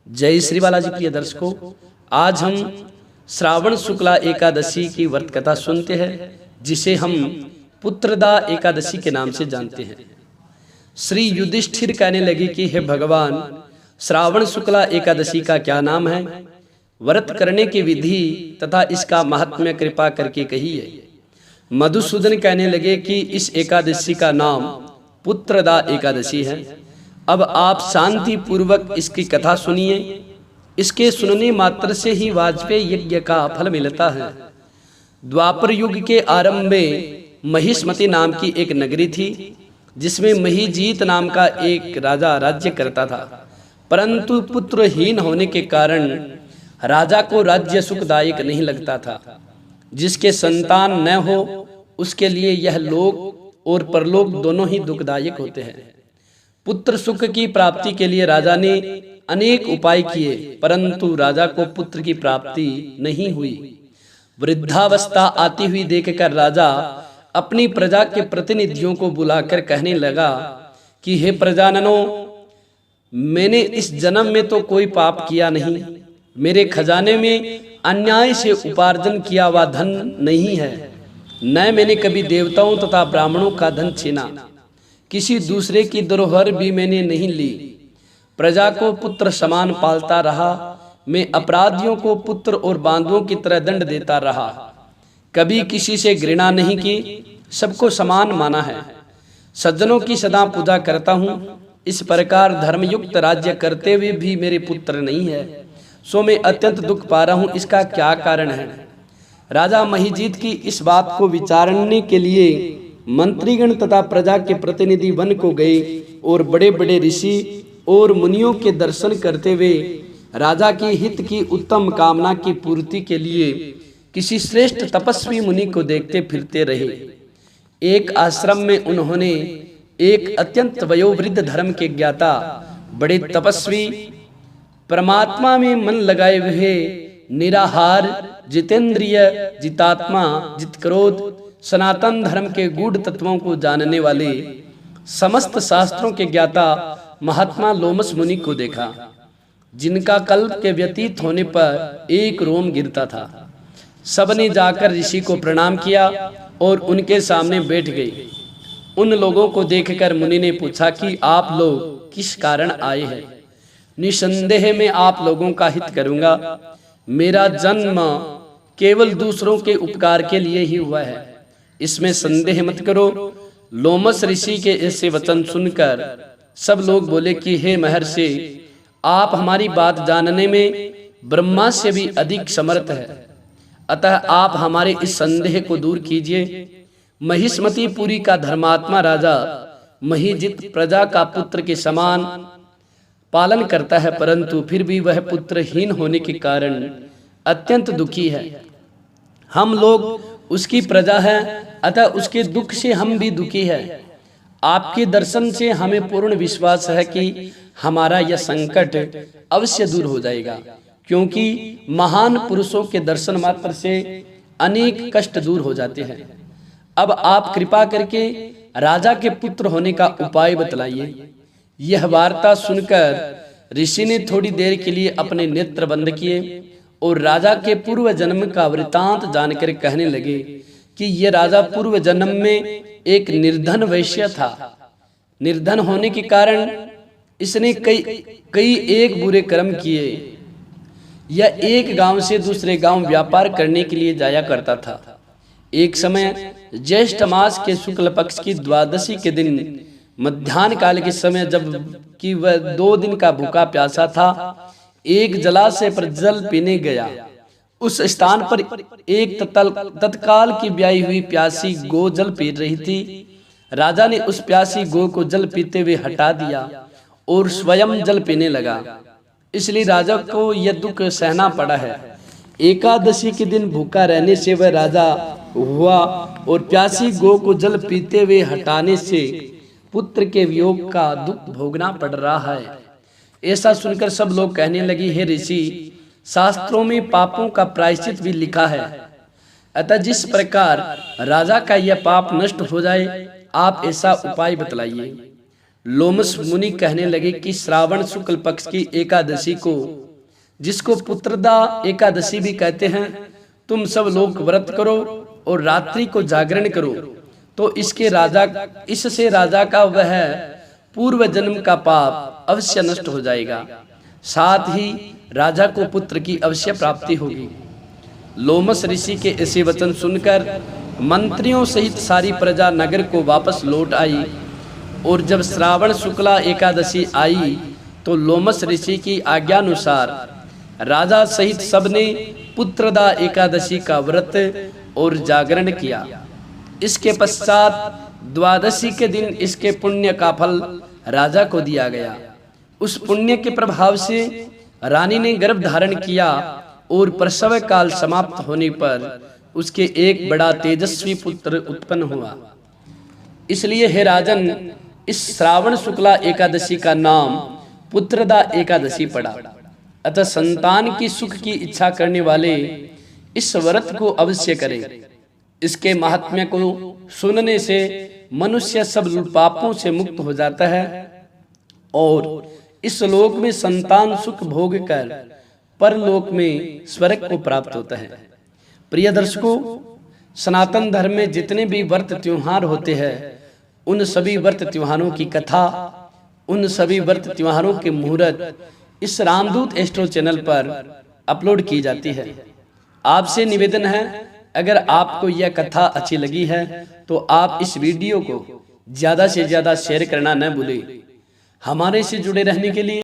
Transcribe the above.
जय श्री बालाजी प्रिय दर्शकों, आज हम श्रावण शुक्ला एकादशी की व्रत कथा सुनते हैं, जिसे हम पुत्रदा एकादशी के नाम से जानते हैं। श्री युधिष्ठिर कहने लगे कि हे भगवान, श्रावण शुक्ला एकादशी का क्या नाम है, व्रत करने की विधि तथा इसका महात्म्य कृपा करके कहिए। मधुसूदन कहने लगे कि इस एकादशी का नाम पुत्रदा एकादशी है। अब आप शांति पूर्वक इसकी कथा सुनिए। इसके सुनने मात्र से ही वाजपेयी यज्ञ का फल मिलता है। द्वापर युग के आरंभ में महिष्मति नाम की एक नगरी थी, जिसमें महिजीत नाम का एक राजा राज्य करता था। परंतु पुत्रहीन होने के कारण राजा को राज्य सुखदायक नहीं लगता था। जिसके संतान न हो उसके लिए यह लोक और परलोक दोनों ही दुखदायक होते हैं। पुत्र सुख की प्राप्ति के लिए राजा ने अनेक उपाय किए, परंतु राजा को पुत्र की प्राप्ति नहीं हुई। वृद्धावस्था आती हुई देखकर राजा अपनी प्रजा के प्रतिनिधियों को बुलाकर कहने लगा कि हे प्रजाननों, मैंने इस जन्म में तो कोई पाप किया नहीं। मेरे खजाने में अन्याय से उपार्जन किया हुआ धन नहीं है, न मैंने कभी देवताओं तथा ब्राह्मणों का धन छीना। किसी दूसरे की धरोहर भी मैंने नहीं ली। प्रजा को पुत्र समान पालता रहा। मैं अपराधियों को पुत्र और बांधुओं की तरह दंड देता रहा। कभी किसी से घृणा नहीं की, सबको समान माना है। सज्जनों की सदा पूजा करता हूँ। इस प्रकार धर्मयुक्त राज्य करते हुए भी मेरे पुत्र नहीं है, सो मैं अत्यंत दुख पा रहा हूँ। इसका क्या कारण है? राजा महिजीत की इस बात को विचारने के लिए मंत्रीगण तथा प्रजा के प्रतिनिधि वन को गए और बड़े बड़े ऋषि और मुनियों के दर्शन करते हुए राजा की हित की उत्तम कामना की पूर्ति के लिए किसी श्रेष्ठ तपस्वी मुनि को देखते फिरते रहे। एक आश्रम में उन्होंने एक अत्यंत वयोवृद्ध धर्म के ज्ञाता, बड़े तपस्वी, परमात्मा में मन लगाए हुए, निराहार, जितेंद्रिय, जितात्मा, जितक्रोध, सनातन धर्म के गूढ़ तत्वों को जानने वाले, समस्त शास्त्रों के ज्ञाता महात्मा लोमस मुनि को देखा, जिनका कल्प के व्यतीत होने पर एक रोम गिरता था। सबने जाकर ऋषि को प्रणाम किया और उनके सामने बैठ गए। उन लोगों को देखकर मुनि ने पूछा कि आप लोग किस कारण आए हैं? निसंदेह में आप लोगों का हित करूंगा। मेरा जन्म केवल दूसरों के उपकार के लिए ही हुआ है, इसमें संदेह मत करो। लोमस ऋषि के ऐसे वचन सुनकर सब लोग बोले कि हे महर्षि, आप हमारी बात जानने में ब्रह्मा से भी अधिक समर्थ है, अतः आप हमारे इस संदेह को दूर कीजिए। महिष्मतिपुरी का धर्मात्मा राजा महिजित प्रजा का पुत्र के समान पालन करता है, परंतु फिर भी वह पुत्रहीन होने के कारण अत्यंत दुखी है। हम लोग उसकी प्रजा है, अतः उसके दुख से हम भी दुखी है। आपके दर्शन से हमें पूर्ण विश्वास है कि हमारा यह संकट अवश्य दूर हो जाएगा, क्योंकि महान पुरुषों के दर्शन मात्र से अनेक कष्ट दूर हो जाते हैं। अब आप कृपा करके राजा के पुत्र होने का उपाय बतलाइए। यह वार्ता सुनकर ऋषि ने थोड़ी देर के लिए अपने नेत्र बंद किए और राजा के पूर्व जन्म का वृतांत जानकर कहने लगे कि यह राजा पूर्व जन्म में एक निर्धन वैश्य था। निर्धन होने के कारण इसने कई एक बुरे कर्म किए। यह एक गांव से दूसरे गांव व्यापार करने के लिए जाया करता था। एक समय ज्येष्ठ मास के शुक्ल पक्ष की द्वादशी के दिन मध्याह्न काल के समय, जब कि वह 2 दिन का भूखा प्यासा था, एक जलाशय पर जल पीने गया। उस स्थान पर एक तत्काल की ब्याही हुई प्यासी गो जल पी रही थी। राजा ने उस प्यासी गो को जल पीते हुए हटा दिया और स्वयं जल पीने लगा। इसलिए राजा को यह दुख सहना पड़ा है। एकादशी के दिन भूखा रहने से वह राजा हुआ और प्यासी गो को जल पीते हुए हटाने से पुत्र के वियोग का दुख भोगना पड़ रहा है। ऐसा सुनकर सब लोग कहने लगे, हे ऋषि, शास्त्रों में पापों का प्रायश्चित भी लिखा है, अतः जिस प्रकार राजा का यह पाप नष्ट हो जाए, आप ऐसा उपाय बतलाइए। लोमस मुनि कहने लगे कि श्रावण शुक्ल पक्ष की एकादशी को, जिसको पुत्रदा एकादशी भी कहते हैं, तुम सब लोग व्रत करो और रात्रि को जागरण करो, तो इससे राजा का वह पूर्व जन्म का पाप अवश्य नष्ट हो जाएगा, साथ ही राजा को पुत्र की अवश्य प्राप्ति होगी। लोमस ऋषि के ऐसे वचन सुनकर मंत्रियों सहित सारी प्रजा नगर को वापस लौट आई, और जब श्रावण शुक्ला एकादशी आई तो लोमस ऋषि की आज्ञानुसार राजा सहित सबने पुत्रदा एकादशी का व्रत और जागरण किया। इसके पश्चात द्वादशी के दिन इसके पुण्य का फल राजा को दिया गया। उस पुण्य के प्रभाव से रानी ने गर्भ धारण किया और प्रसव काल समाप्त होने पर उसके एक बड़ा तेजस्वी पुत्र उत्पन्न हुआ। इसलिए हे राजन, इस श्रावण शुक्ला एकादशी का नाम पुत्रदा एकादशी पड़ा। अतः संतान की सुख की इच्छा करने वाले इस व्रत को अवश्य करें। इसके महात्म्य को सुनने से मनुष्य सब पापों से मुक्त हो जाता है और इस लोक में संतान सुख भोग कर परलोक में स्वर्ग को प्राप्त होता है। प्रिय दर्शकों, सनातन धर्म में जितने भी व्रत त्योहार होते हैं, उन सभी व्रत त्योहारों की कथा, उन सभी व्रत त्योहारों के मुहूर्त इस रामदूत एस्ट्रो चैनल पर अपलोड की जाती है। आपसे निवेदन है, अगर आपको यह कथा अच्छी लगी है तो आप इस वीडियो को ज्यादा से ज्यादा शेयर करना न भूलें। हमारे से जुड़े रहने के लिए